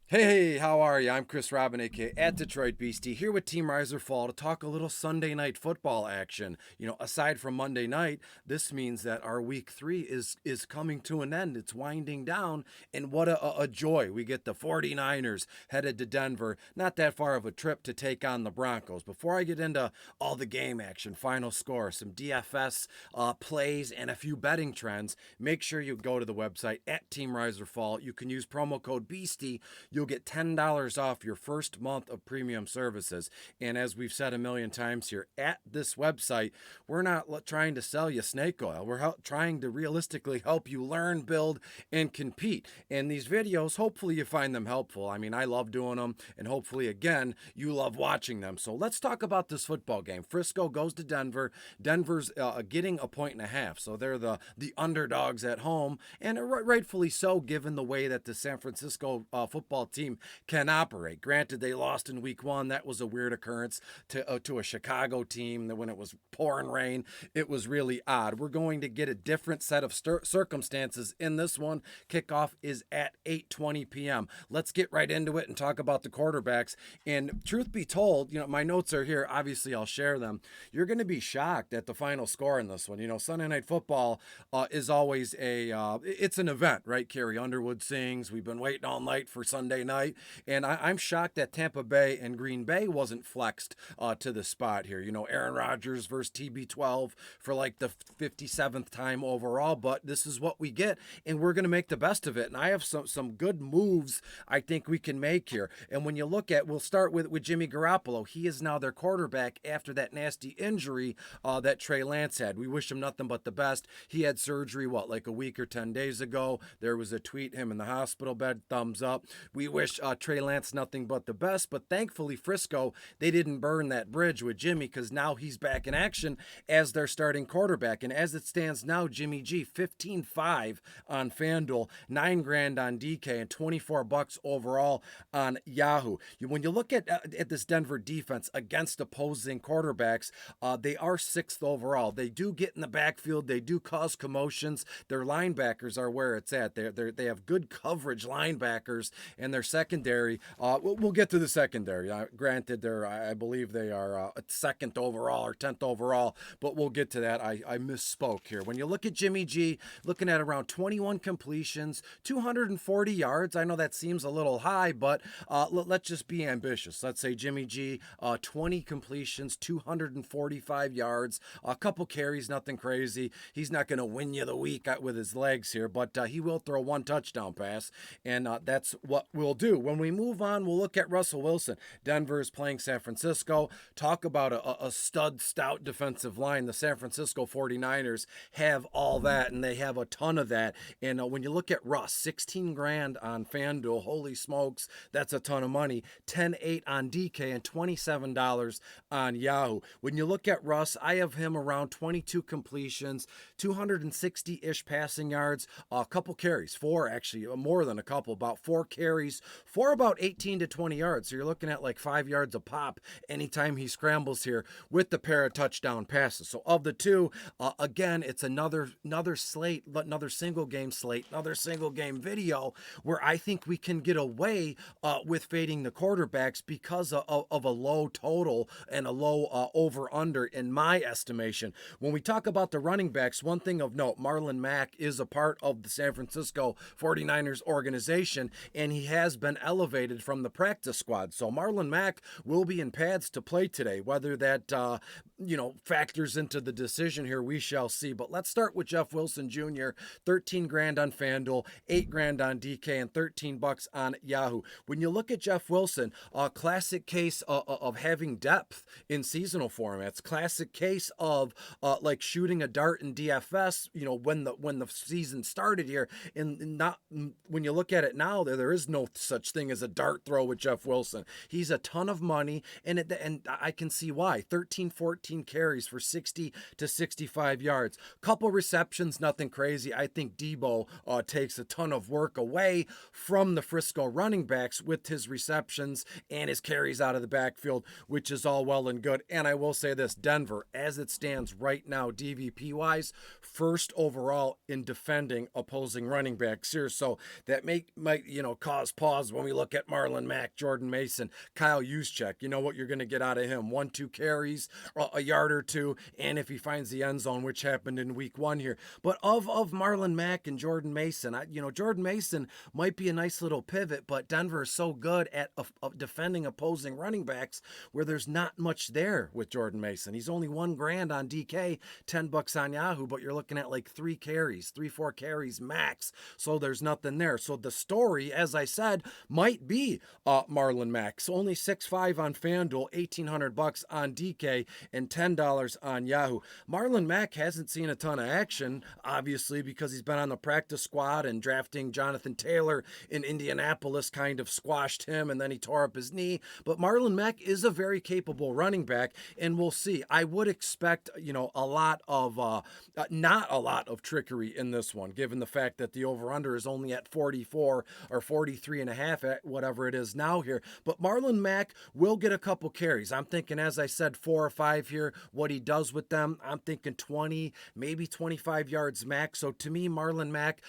Hey, how are you? I'm Chris Robin, aka at Detroit Beastie, here with Team Riser Fall to talk a little Sunday night football action. Aside from Monday night, this means that our week 3 is coming to an end. It's winding down, and what a joy. We get the 49ers headed to Denver. Not that far of a trip to take on the Broncos. Before I get into all the game action, final score, some DFS plays, and a few betting trends, make sure you go to the website at Team Riser Fall. You can use promo code Beastie. You'll get $10 off your first month of premium services. And as we've said a million times here, at this website, we're not trying to sell you snake oil. We're trying to realistically help you learn, build, and compete. And these videos, hopefully you find them helpful. I mean, I love doing them, and hopefully, again, you love watching them. So let's talk about this football game. Frisco goes to Denver. Denver's getting a point and a half, so they're the underdogs at home, and rightfully so, given the way that the San Francisco football team can operate. Granted, they lost in week 1. That was a weird occurrence to a Chicago team that when it was pouring rain. It was really odd. We're going to get a different set of circumstances in this one. Kickoff is at 8:20 p.m. Let's get right into it and talk about the quarterbacks. And truth be told, my notes are here. Obviously, I'll share them. You're going to be shocked at the final score in this one. Sunday Night Football is always it's an event, right? Carrie Underwood sings. We've been waiting all night for Sunday night. And I'm shocked that Tampa Bay and Green Bay wasn't flexed to the spot here. Aaron Rodgers versus TB12 for like the 57th time overall. But this is what we get, and we're going to make the best of it. And I have some good moves I think we can make here. And when you look at, we'll start with Jimmy Garoppolo. He is now their quarterback after that nasty injury that Trey Lance had. We wish him nothing but the best. He had surgery, like a week or 10 days ago. There was a tweet, him in the hospital bed, thumbs up. We wish Trey Lance nothing but the best, but thankfully Frisco, they didn't burn that bridge with Jimmy because now he's back in action as their starting quarterback. And as it stands now, Jimmy G, 15-5 on FanDuel, $9,000 on DK, and $24 overall on Yahoo. When you look at this Denver defense against opposing quarterbacks, they are 6th overall. They do get in the backfield. They do cause commotions. Their linebackers are where it's at. They have good coverage linebackers, and their secondary, we'll get to the secondary. Granted, I believe they are 2nd overall or 10th overall, but we'll get to that. I misspoke here. When you look at Jimmy G, looking at around 21 completions, 240 yards. I know that seems a little high, but let's just be ambitious. Let's say Jimmy G, 20 completions, 245 yards, a couple carries, nothing crazy. He's not going to win you the week with his legs here, but he will throw one touchdown pass, and that's what we'll do. When we move on, we'll look at Russell Wilson. Denver is playing San Francisco. Talk about a stud, stout defensive line. The San Francisco 49ers have all that, and they have a ton of that. And when you look at Russ, 16 grand on FanDuel, holy smokes, that's a ton of money. 10-8 on DK and $27 on Yahoo. When you look at Russ, I have him around 22 completions, 260-ish passing yards, a couple carries, 4 actually, more than a couple, about 4 carries for about 18 to 20 yards. So you're looking at like 5 yards a pop anytime he scrambles here with the pair of touchdown passes. So of the two, again, it's another slate, another single game slate, another single game video where I think we can get away with fading the quarterbacks because of a low total and a low over-under in my estimation. When we talk about the running backs, one thing of note, Marlon Mack is a part of the San Francisco 49ers organization, and he has been elevated from the practice squad. So Marlon Mack will be in pads to play today. Whether that factors into the decision here, we shall see. But let's start with Jeff Wilson Jr., 13 grand on FanDuel, 8 grand on DK, and $13 on Yahoo. When you look at Jeff Wilson, a classic case of having depth in seasonal formats, classic case of like shooting a dart in DFS, when the season started here, and not when you look at it now, there is no such thing as a dart throw with Jeff Wilson. He's a ton of money, and I can see why. 13, 14 carries for 60 to 65 yards. Couple receptions, nothing crazy. I think Deebo takes a ton of work away from the Frisco running backs with his receptions and his carries out of the backfield, which is all well and good. And I will say this, Denver, as it stands right now, DVP-wise, 1st overall in defending opposing running backs here. So that might cause pause when we look at Marlon Mack, Jordan Mason, Kyle Juszczyk. You know what you're going to get out of him. 1-2 carries, a yard or two, and if he finds the end zone, which happened in week 1 here. But of Marlon Mack and Jordan Mason, Jordan Mason might be a nice little pivot, but Denver is so good at defending opposing running backs where there's not much there with Jordan Mason. He's only $1,000 on DK, $10 on Yahoo, but you're looking at like 3, 4 carries max. So there's nothing there. So the story, as I said, might be Marlon Mack. So only 6.5 on FanDuel, $1,800 on DK, and $10 on Yahoo. Marlon Mack hasn't seen a ton of action, obviously, because he's been on the practice squad, and drafting Jonathan Taylor in Indianapolis kind of squashed him, and then he tore up his knee. But Marlon Mack is a very capable running back, and we'll see. I would expect, a lot of, not a lot of trickery in this one, given the fact that the over-under is only at 44 or 43 and a half at whatever it is now here. But Marlon Mack will get a couple carries. I'm thinking, as I said, 4 or 5 here. What he does with them, I'm thinking 20, maybe 25 yards max. So to me, Marlon Mack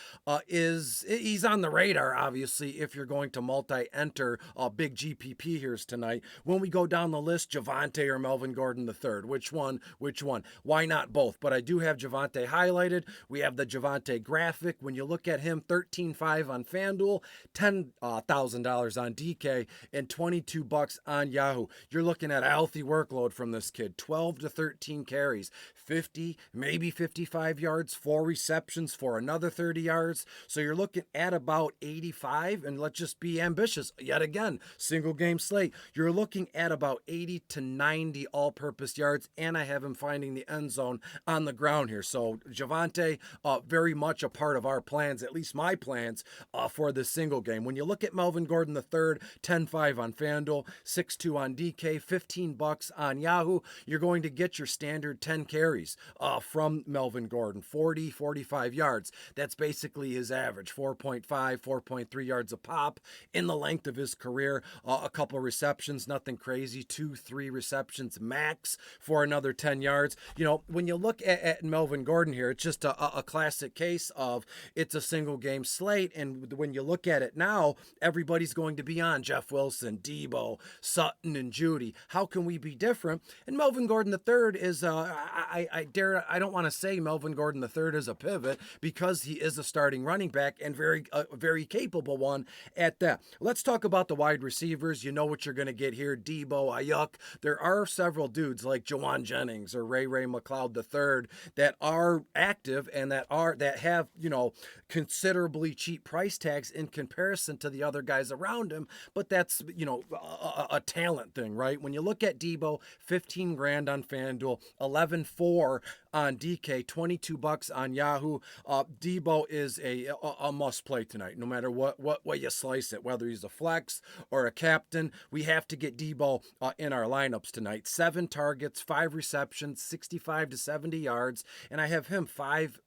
he's on the radar, obviously, if you're going to multi-enter big GPP here tonight. When we go down the list, Javonte or Melvin Gordon III, which one? Why not both? But I do have Javonte highlighted. We have the Javonte graphic. When you look at him, 13.5 on FanDuel, $10,000 on DK, and $22 on Yahoo. You're looking at a healthy workload from this kid. 12 to 13 carries, 50, maybe 55 yards, 4 receptions for another 30 yards. So you're looking at about 85, and let's just be ambitious. Yet again, single game slate. You're looking at about 80 to 90 all-purpose yards, and I have him finding the end zone on the ground here. So Javonte, very much a part of our plans, at least my plans, for this single game. When you look at Melvin Gordon III, 10.5 on FanDuel, 6.2 on DK, $15 on Yahoo, you're going to get your standard 10 carries from Melvin Gordon, 40, 45 yards. That's basically his average, 4.5, 4.3 yards a pop in the length of his career. A couple receptions, nothing crazy, 2, 3 receptions max for another 10 yards. When you look at Melvin Gordon here, it's just a classic case of it's a single game slate, and when you look at it now, everybody's going to be on Jeff Wilson, Deebo, Sutton, and Judy. How can we be different? And Melvin Gordon III is, I don't want to say Melvin Gordon III is a pivot, because he is a starting running back and very capable one at that. Let's talk about the wide receivers. You know what you're going to get here. Deebo, Aiyuk. There are several dudes like Jawan Jennings or Ray McLeod III that are active and that have, considerably cheap price tags in comparison to the other guys around him. But that's, a talent thing, right? When you look at Deebo, $15,000 on FanDuel, 11.4 on DK, $22 on Yahoo. Deebo is a must play tonight, no matter what way you slice it, whether he's a flex or a captain. We have to get Deebo in our lineups tonight. 7 targets, 5 receptions, 65 to 70 yards, and I have him 5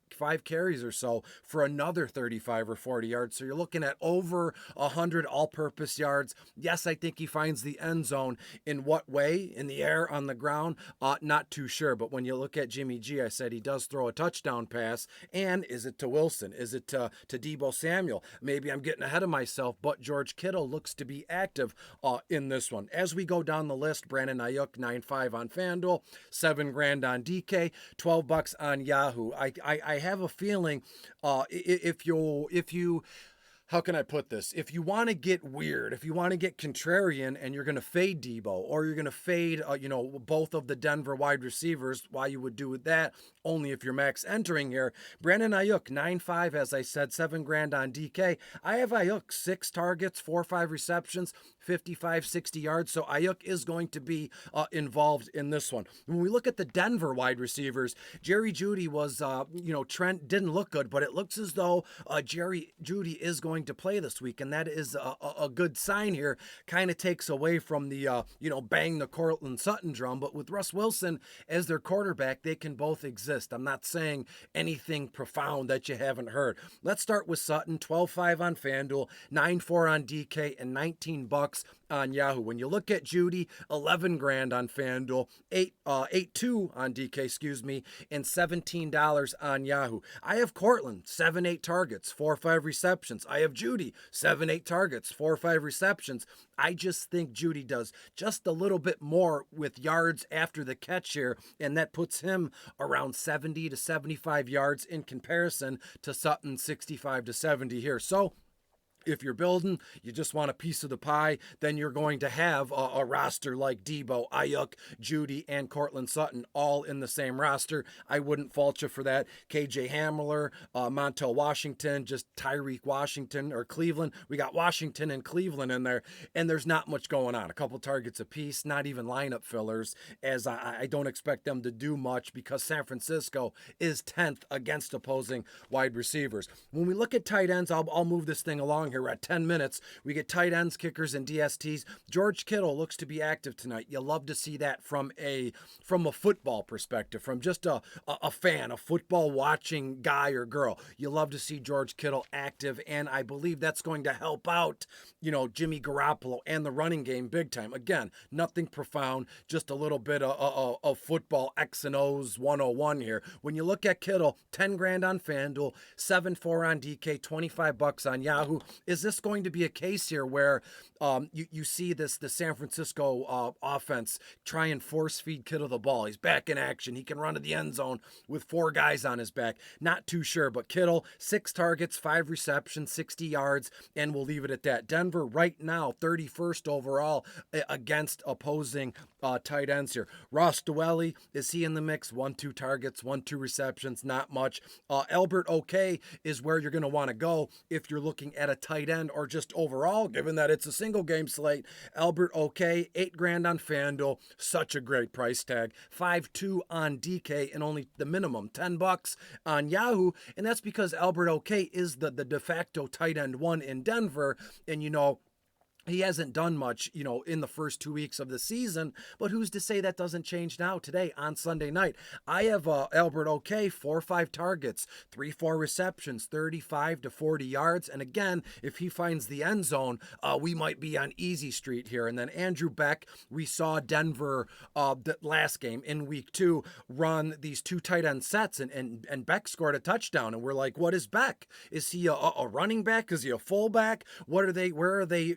carries or so for another 35 or 40 yards. So you're looking at over 100 all-purpose yards. Yes, I think he finds the end zone. In what way? In the air, on the ground? Not too sure. But when you look at Jimmy G, I said he does throw a touchdown pass. And is it to Wilson? Is it to Deebo Samuel? Maybe I'm getting ahead of myself, but George Kittle looks to be active in this one. As we go down the list, Brandon Aiyuk, 9.5 on FanDuel, $7,000 on DK, $12 on Yahoo. I have a feeling if you how can I put this? If you want to get weird, if you want to get contrarian and you're going to fade Deebo, or you're going to fade, both of the Denver wide receivers, why you would do that, only if you're max entering here. Brandon Aiyuk, 9.5, as I said, $7,000 on DK. I have Aiyuk, 6 targets, 4 or 5 receptions, 55, 60 yards. So Aiyuk is going to be involved in this one. When we look at the Denver wide receivers, Jerry Jeudy was, Trent didn't look good, but it looks as though Jerry Jeudy is going to play this week, and that is a good sign here. Kind of takes away from the bang the Cortland Sutton drum, but with Russ Wilson as their quarterback, they can both exist. I'm not saying anything profound that you haven't heard. Let's start with Sutton, 12.5 on FanDuel, 9.4 on DK, and $19 on Yahoo. When you look at Jeudy, $11,000 on FanDuel, 8.2 on DK, and $17 on Yahoo. I have Cortland, 7-8 targets, 4 or 5 receptions. I have have Judy, 7-8 targets, 4 or 5 receptions. I just think Judy does just a little bit more with yards after the catch here, and that puts him around 70 to 75 yards in comparison to Sutton 65 to 70 here. So if you're building, you just want a piece of the pie, then you're going to have a roster like Deebo, Aiyuk, Judy, and Cortland Sutton all in the same roster. I wouldn't fault you for that. KJ Hamler, Montel Washington, just Tyreek Washington, or Cleveland. We got Washington and Cleveland in there, and there's not much going on. A couple targets apiece, not even lineup fillers, as I don't expect them to do much because San Francisco is 10th against opposing wide receivers. When we look at tight ends, I'll move this thing along here. We're at 10 minutes. We get tight ends, kickers, and DSTs. George Kittle looks to be active tonight. You love to see that from a football perspective, from just a fan, a football watching guy or girl. You love to see George Kittle active, and I believe that's going to help out, Jimmy Garoppolo and the running game big time. Again, nothing profound, just a little bit of football X and O's 101 here. When you look at Kittle, 10 grand on FanDuel, 7-4 on DK, $25 on Yahoo. Is this going to be a case here where you see the San Francisco offense try and force feed Kittle the ball? He's back in action. He can run to the end zone with 4 guys on his back. Not too sure, but Kittle, 6 targets, 5 receptions, 60 yards, and we'll leave it at that. Denver right now, 31st overall against opposing tight ends here. Ross Dwelly, is he in the mix? 1-2 targets, 1-2 receptions, not much. Albert OK is where you're going to want to go if you're looking at a tight end or just overall, given that it's a single game slate. Albert OK, 8 grand on FanDuel, such a great price tag. 5-2 on DK, and only the minimum $10 on Yahoo, and that's because Albert OK is the de facto tight end 1 in Denver, and he hasn't done much, in the first 2 weeks of the season, but who's to say that doesn't change now today on Sunday night? I have Albert OK, 4 or 5 targets, 3-4 receptions, 35 to 40 yards. And again, if he finds the end zone, we might be on easy street here. And then Andrew Beck, we saw Denver the last game in week 2 run these 2 tight end sets, and Beck scored a touchdown. And we're like, what is Beck? Is he a running back? Is he a fullback? Where are they,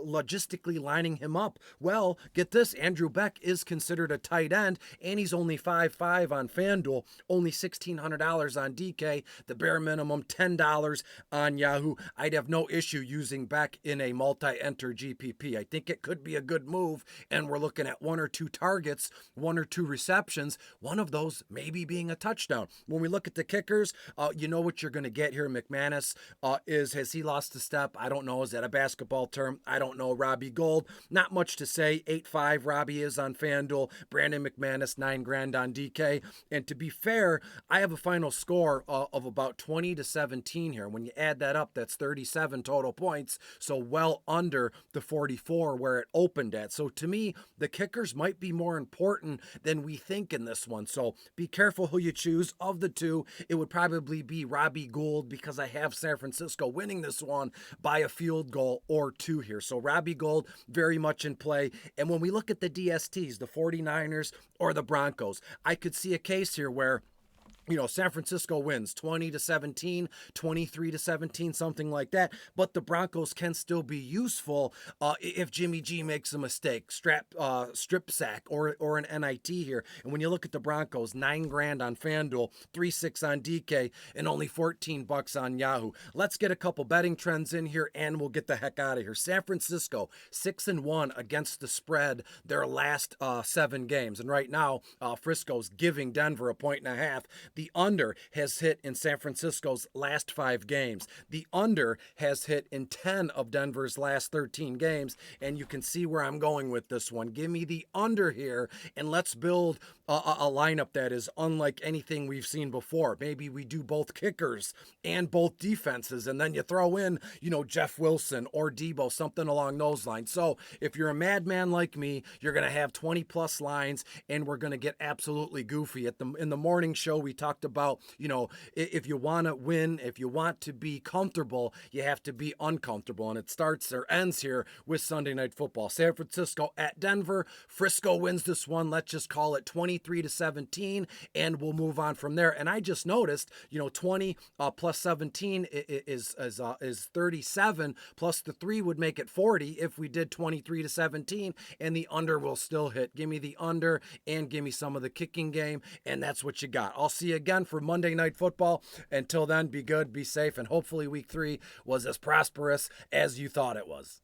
logistically lining him up? Well, get this, Andrew Beck is considered a tight end, and he's only 5.5 on FanDuel, only $1,600 on DK, the bare minimum $10 on Yahoo. I'd have no issue using Beck in a multi-enter GPP. I think it could be a good move, and we're looking at 1 or 2 targets, 1 or 2 receptions, one of those maybe being a touchdown. When we look at the kickers, you know what you're going to get here. McManus, has he lost a step? I don't know. Is that a basketball term? I don't know. Robbie Gould, not much to say. 8.5 Robbie is on FanDuel. Brandon McManus, 9 grand on DK. And to be fair, I have a final score of about 20 to 17 here. When you add that up, that's 37 total points. So well under the 44 where it opened at. So to me, the kickers might be more important than we think in this one. So be careful who you choose. Of the 2, it would probably be Robbie Gould, because I have San Francisco winning this one by a field goal or 2 here. So Robbie Gould, very much in play. And when we look at the DSTs, the 49ers or the Broncos, I could see a case here where San Francisco wins 20 to 17, 23 to 17, something like that. But the Broncos can still be useful if Jimmy G makes a mistake, strip sack, or an NIT here. And when you look at the Broncos, 9 grand on FanDuel, 3.6 on DK, and only $14 on Yahoo. Let's get a couple betting trends in here, and we'll get the heck out of here. San Francisco, 6-1 against the spread their last 7 games. And right now, Frisco's giving Denver 1.5. The under has hit in San Francisco's last 5 games. The under has hit in 10 of Denver's last 13 games, and you can see where I'm going with this one. Give me the under here, and let's build a lineup that is unlike anything we've seen before. Maybe we do both kickers and both defenses, and then you throw in, Jeff Wilson or Deebo, something along those lines. So if you're a madman like me, you're going to have 20 plus lines, and we're going to get absolutely goofy. In the morning show, we talk talked about, if you want to win, if you want to be comfortable, you have to be uncomfortable. And it starts or ends here with Sunday Night Football. San Francisco at Denver. Frisco wins this one. Let's just call it 23-17, and we'll move on from there. And I just noticed, 20 plus 17 is 37, plus the 3 would make it 40 if we did 23-17, and the under will still hit. Give me the under and give me some of the kicking game, and that's what you got. I'll see you again for Monday Night Football. Until then, be good, be safe, and hopefully week 3 was as prosperous as you thought it was.